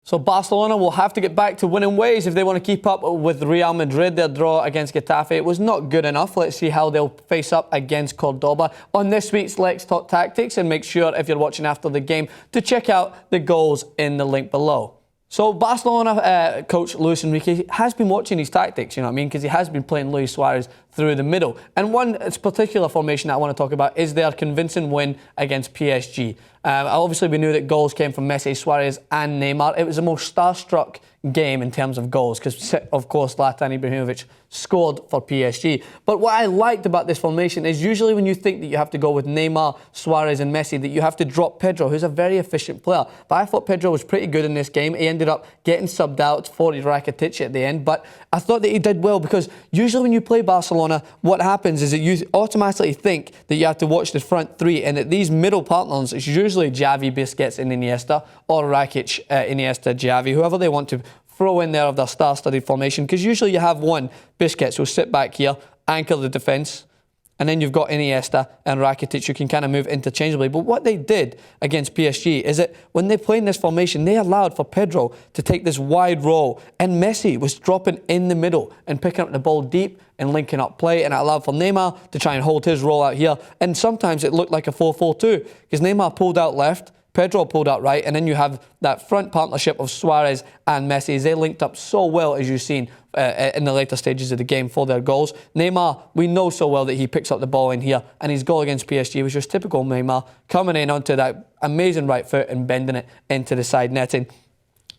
So Barcelona will have to get back to winning ways if they want to keep up with Real Madrid. Their draw against Getafe, it was not good enough. Let's see how they'll face up against Cordoba on this week's Let's Talk Tactics, and make sure if you're watching after the game to check out the goals in the link below. So Barcelona coach Luis Enrique has been watching his tactics, you know what I mean, because he has been playing Luis Suarez through the middle. And one particular formation that I want to talk about is their convincing win against PSG. Obviously, we knew that goals came from Messi, Suarez and Neymar. It was the most starstruck game in terms of goals because, of course, Zlatan Ibrahimovic scored for PSG. But what I liked about this formation is usually when you think that you have to go with Neymar, Suarez and Messi, that you have to drop Pedro, who's a very efficient player. But I thought Pedro was pretty good in this game. He ended up getting subbed out for Rakitic at the end. But I thought that he did well because usually when you play Barcelona, what happens is that you automatically think that you have to watch the front three, and that these middle partners, it's usually Xavi, Busquets and Iniesta, or Rakitic, Iniesta, Xavi, whoever they want to throw in there of their star-studded formation, because usually you have one, Busquets, who'll sit back here, anchor the defence, and then you've got Iniesta and Rakitic who can kind of move interchangeably. But what they did against PSG is that when they played in this formation, they allowed for Pedro to take this wide role, and Messi was dropping in the middle and picking up the ball deep and linking up play, and it allowed for Neymar to try and hold his role out here. And sometimes it looked like a 4-4-2 because Neymar pulled out left, Pedro pulled out right, and then you have that front partnership of Suarez and Messi as they linked up so well, as you've seen in the later stages of the game for their goals. Neymar, we know so well that he picks up the ball in here, and his goal against PSG was just typical Neymar, coming in onto that amazing right foot and bending it into the side netting.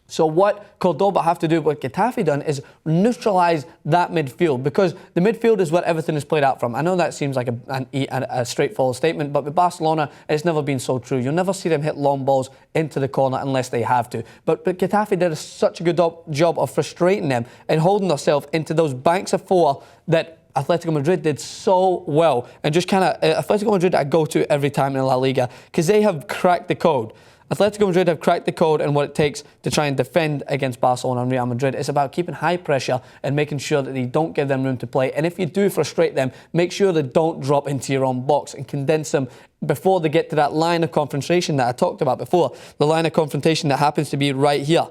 So what Cordoba have to do, what Getafe done, is neutralise that midfield, because the midfield is where everything is played out from. I know that seems like a straightforward statement, but with Barcelona, it's never been so true. You'll never see them hit long balls into the corner unless they have to. But Getafe did such a good job of frustrating them and holding themselves into those banks of four that Atletico Madrid did so well. And just kind of, Atletico Madrid I go to every time in La Liga because they have cracked the code. Atletico Madrid have cracked the code and what it takes to try and defend against Barcelona and Real Madrid. It's about keeping high pressure and making sure that you don't give them room to play. And if you do frustrate them, make sure they don't drop into your own box and condense them before they get to that line of confrontation that I talked about before. The line of confrontation that happens to be right here.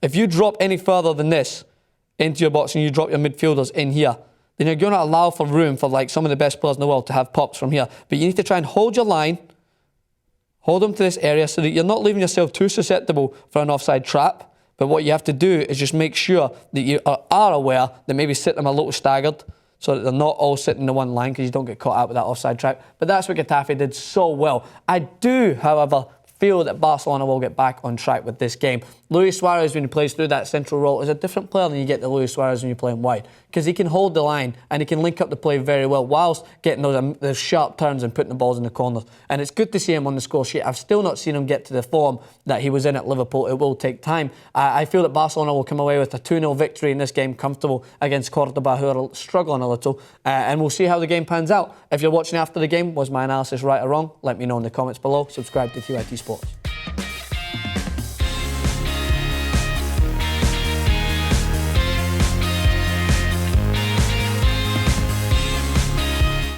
If you drop any further than this into your box and you drop your midfielders in here, then you're going to allow for room for like some of the best players in the world to have pops from here. But you need to try and hold your line, hold them to this area so that you're not leaving yourself too susceptible for an offside trap. But what you have to do is just make sure that you are aware that maybe sit them a little staggered so that they're not all sitting in the one line because you don't get caught out with that offside trap. But that's what Getafe did so well. I do, however, feel that Barcelona will get back on track with this game. Luis Suarez, when he plays through that central role, is a different player than you get the Luis Suarez when you're playing wide, because he can hold the line and he can link up the play very well whilst getting those sharp turns and putting the balls in the corners. And it's good to see him on the score sheet. I've still not seen him get to the form that he was in at Liverpool. It will take time. I feel that Barcelona will come away with a 2-0 victory in this game, comfortable against Cordoba, who are struggling a little. And we'll see how the game pans out. If you're watching after the game, was my analysis right or wrong? Let me know in the comments below. Subscribe to TYT Sports.